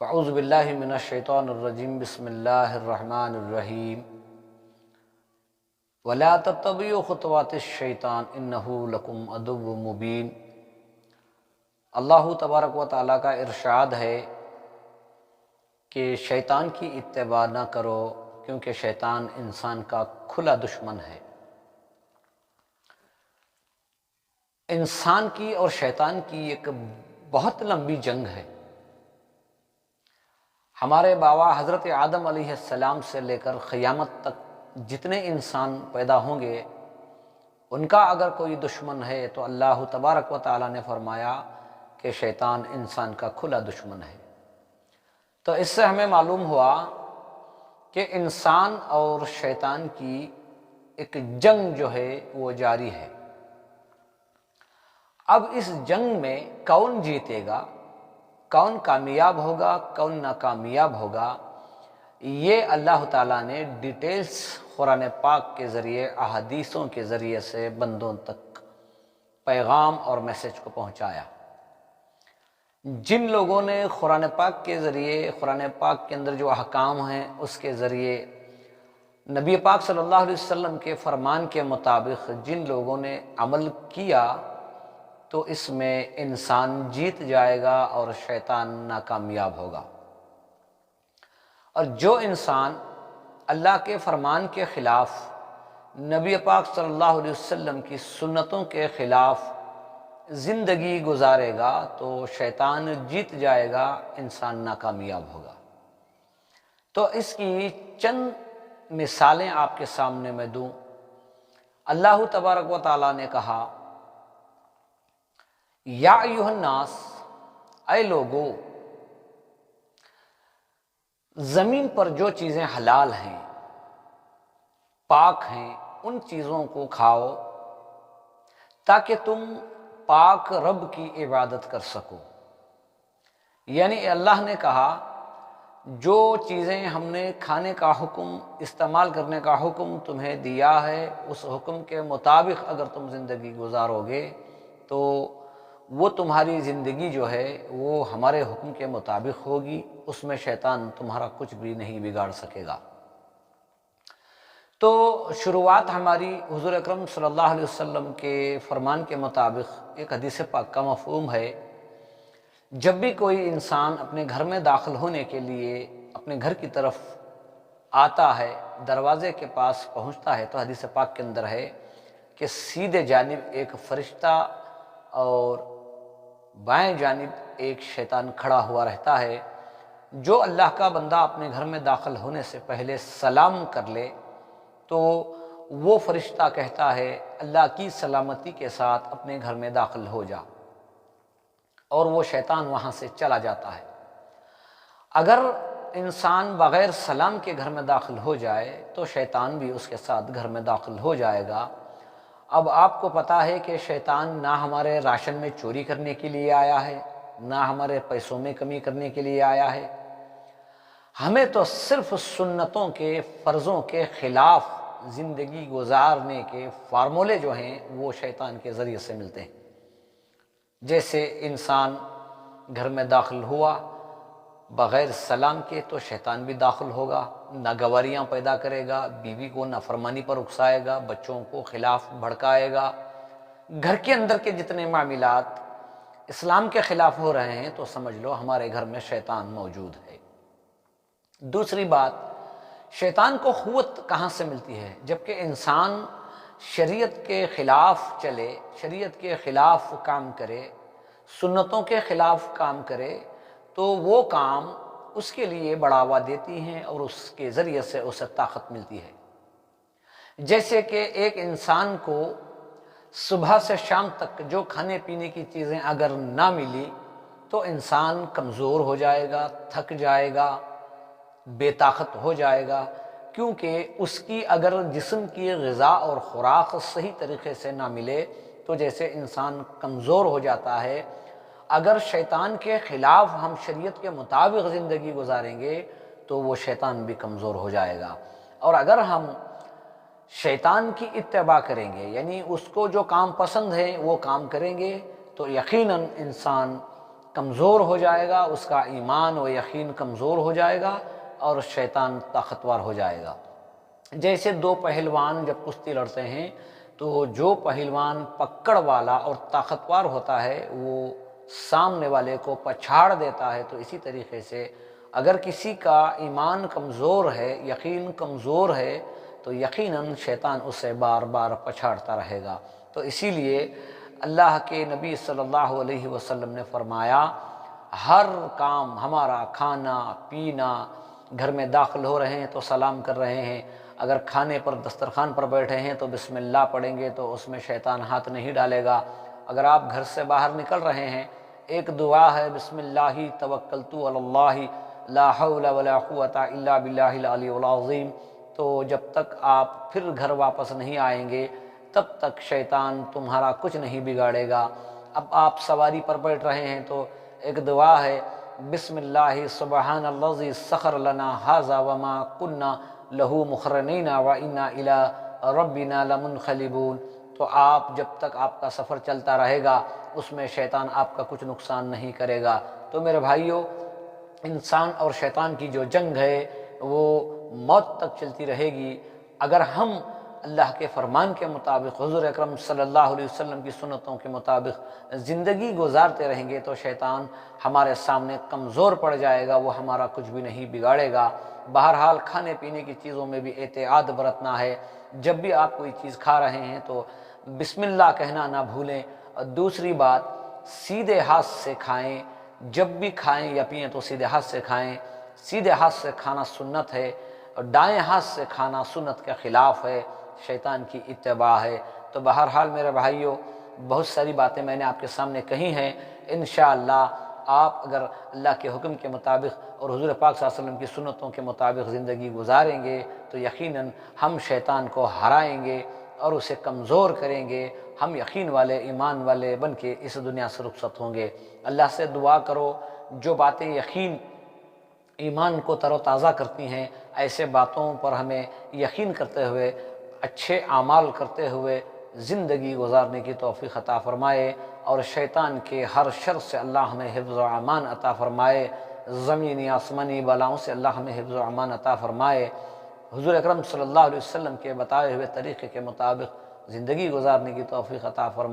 اعوذ باللہ من الشیطان الرجیم بسم اللہ الرحمن الرحیم ولا تتبعوا خطوات الشیطان انہ لکم عدو مبین۔ اللہ تبارک و تعالیٰ کا ارشاد ہے کہ شیطان کی اتباع نہ کرو کیونکہ شیطان انسان کا کھلا دشمن ہے۔ انسان کی اور شیطان کی ایک بہت لمبی جنگ ہے۔ ہمارے بابا حضرت آدم علیہ السلام سے لے کر قیامت تک جتنے انسان پیدا ہوں گے ان کا اگر کوئی دشمن ہے تو اللہ تبارک و تعالیٰ نے فرمایا کہ شیطان انسان کا کھلا دشمن ہے۔ تو اس سے ہمیں معلوم ہوا کہ انسان اور شیطان کی ایک جنگ جو ہے وہ جاری ہے۔ اب اس جنگ میں کون جیتے گا، کون کامیاب ہوگا، کون ناکامیاب ہوگا، یہ اللہ تعالیٰ نے ڈیٹیلز قرآن پاک کے ذریعے، احادیثوں کے ذریعے سے بندوں تک پیغام اور میسج کو پہنچایا۔ جن لوگوں نے قرآن پاک کے ذریعے، قرآن پاک کے اندر جو احکام ہیں اس کے ذریعے، نبی پاک صلی اللہ علیہ وسلم کے فرمان کے مطابق جن لوگوں نے عمل کیا تو اس میں انسان جیت جائے گا اور شیطان ناکامیاب ہوگا۔ اور جو انسان اللہ کے فرمان کے خلاف، نبی پاک صلی اللہ علیہ وسلم کی سنتوں کے خلاف زندگی گزارے گا تو شیطان جیت جائے گا، انسان ناکامیاب ہوگا۔ تو اس کی چند مثالیں آپ کے سامنے میں دوں۔ اللہ تبارک و تعالیٰ نے کہا، یا ایھا الناس، اے لوگو، زمین پر جو چیزیں حلال ہیں، پاک ہیں، ان چیزوں کو کھاؤ تاکہ تم پاک رب کی عبادت کر سکو۔ یعنی اللہ نے کہا جو چیزیں ہم نے کھانے کا حکم، استعمال کرنے کا حکم تمہیں دیا ہے، اس حکم کے مطابق اگر تم زندگی گزارو گے تو وہ تمہاری زندگی جو ہے وہ ہمارے حکم کے مطابق ہوگی، اس میں شیطان تمہارا کچھ بھی نہیں بگاڑ سکے گا۔ تو شروعات ہماری حضور اکرم صلی اللہ علیہ وسلم کے فرمان کے مطابق ایک حدیث پاک کا مفہوم ہے، جب بھی کوئی انسان اپنے گھر میں داخل ہونے کے لیے اپنے گھر کی طرف آتا ہے، دروازے کے پاس پہنچتا ہے تو حدیث پاک کے اندر ہے کہ سیدھے جانب ایک فرشتہ اور بائیں جانب ایک شیطان کھڑا ہوا رہتا ہے۔ جو اللہ کا بندہ اپنے گھر میں داخل ہونے سے پہلے سلام کر لے تو وہ فرشتہ کہتا ہے اللہ کی سلامتی کے ساتھ اپنے گھر میں داخل ہو جا، اور وہ شیطان وہاں سے چلا جاتا ہے۔ اگر انسان بغیر سلام کے گھر میں داخل ہو جائے تو شیطان بھی اس کے ساتھ گھر میں داخل ہو جائے گا۔ اب آپ کو پتہ ہے کہ شیطان نہ ہمارے راشن میں چوری کرنے کے لیے آیا ہے، نہ ہمارے پیسوں میں کمی کرنے کے لیے آیا ہے، ہمیں تو صرف سنتوں کے، فرضوں کے خلاف زندگی گزارنے کے فارمولے جو ہیں وہ شیطان کے ذریعے سے ملتے ہیں۔ جیسے انسان گھر میں داخل ہوا بغیر سلام کے تو شیطان بھی داخل ہوگا، ناگواریاں پیدا کرے گا، بیوی کو نافرمانی پر اکسائے گا، بچوں کو خلاف بھڑکائے گا۔ گھر کے اندر کے جتنے معاملات اسلام کے خلاف ہو رہے ہیں تو سمجھ لو ہمارے گھر میں شیطان موجود ہے۔ دوسری بات، شیطان کو قوت کہاں سے ملتی ہے؟ جبکہ انسان شریعت کے خلاف چلے، شریعت کے خلاف کام کرے، سنتوں کے خلاف کام کرے تو وہ کام اس کے لیے بڑھاوا دیتی ہیں اور اس کے ذریعے سے اسے طاقت ملتی ہے۔ جیسے کہ ایک انسان کو صبح سے شام تک جو کھانے پینے کی چیزیں اگر نہ ملی تو انسان کمزور ہو جائے گا، تھک جائے گا، بے طاقت ہو جائے گا، کیونکہ اس کی اگر جسم کی غذا اور خوراک صحیح طریقے سے نہ ملے تو جیسے انسان کمزور ہو جاتا ہے۔ اگر شیطان کے خلاف ہم شریعت کے مطابق زندگی گزاریں گے تو وہ شیطان بھی کمزور ہو جائے گا، اور اگر ہم شیطان کی اتباع کریں گے، یعنی اس کو جو کام پسند ہے وہ کام کریں گے، تو یقیناً انسان کمزور ہو جائے گا، اس کا ایمان و یقین کمزور ہو جائے گا اور شیطان طاقتور ہو جائے گا۔ جیسے دو پہلوان جب کشتی لڑتے ہیں تو جو پہلوان پکڑ والا اور طاقتور ہوتا ہے وہ سامنے والے کو پچھاڑ دیتا ہے، تو اسی طریقے سے اگر کسی کا ایمان کمزور ہے، یقین کمزور ہے، تو یقیناً شیطان اسے بار بار پچھاڑتا رہے گا۔ تو اسی لیے اللہ کے نبی صلی اللہ علیہ وسلم نے فرمایا، ہر کام ہمارا، کھانا پینا، گھر میں داخل ہو رہے ہیں تو سلام کر رہے ہیں، اگر کھانے پر دسترخوان پر بیٹھے ہیں تو بسم اللہ پڑھیں گے تو اس میں شیطان ہاتھ نہیں ڈالے گا۔ اگر آپ گھر سے باہر نکل رہے ہیں، ایک دعا ہے، بسم اللہ توکلت علی اللہ لا حول ولا قوۃ الا باللہ العلی العظیم، تو جب تک آپ پھر گھر واپس نہیں آئیں گے تب تک شیطان تمہارا کچھ نہیں بگاڑے گا۔ اب آپ سواری پر بیٹھ رہے ہیں تو ایک دعا ہے، بسم اللہ سبحان الذی سخر لنا ھذا وما کنا لہ مقرنین وانا الی ربنا لمنقلبون۔ تو آپ جب تک آپ کا سفر چلتا رہے گا اس میں شیطان آپ کا کچھ نقصان نہیں کرے گا۔ تو میرے بھائیو، انسان اور شیطان کی جو جنگ ہے وہ موت تک چلتی رہے گی۔ اگر ہم اللہ کے فرمان کے مطابق، حضور اکرم صلی اللہ علیہ وسلم کی سنتوں کے مطابق زندگی گزارتے رہیں گے تو شیطان ہمارے سامنے کمزور پڑ جائے گا، وہ ہمارا کچھ بھی نہیں بگاڑے گا۔ بہرحال کھانے پینے کی چیزوں میں بھی احتیاط برتنا ہے، جب بھی آپ کوئی چیز کھا رہے ہیں تو بسم اللہ کہنا نہ بھولیں۔ اور دوسری بات، سیدھے ہاتھ سے کھائیں، جب بھی کھائیں یا پئیں تو سیدھے ہاتھ سے کھائیں۔ سیدھے ہاتھ سے کھانا سنت ہے اور دائیں ہاتھ سے کھانا سنت کے خلاف ہے، شیطان کی اتباع ہے۔ تو بہرحال میرے بھائیوں، بہت ساری باتیں میں نے آپ کے سامنے کہی ہیں، انشاءاللہ آپ اگر اللہ کے حکم کے مطابق اور حضور پاک صلی اللہ علیہ وسلم کی سنتوں کے مطابق زندگی گزاریں گے تو یقیناً ہم شیطان کو ہرائیں گے اور اسے کمزور کریں گے، ہم یقین والے، ایمان والے بن کے اس دنیا سے رخصت ہوں گے۔ اللہ سے دعا کرو، جو باتیں یقین ایمان کو تر و تازہ کرتی ہیں، ایسے باتوں پر ہمیں یقین کرتے ہوئے، اچھے اعمال کرتے ہوئے زندگی گزارنے کی توفیق عطا فرمائے، اور شیطان کے ہر شر سے اللہ ہمیں حفظ و امان عطا فرمائے، زمینی آسمانی بلاؤں سے اللہ ہمیں حفظ و امان عطا فرمائے، حضور اکرم صلی اللہ علیہ وسلم کے بتائے ہوئے طریقے کے مطابق زندگی گزارنے کی توفیق عطا فرمائے۔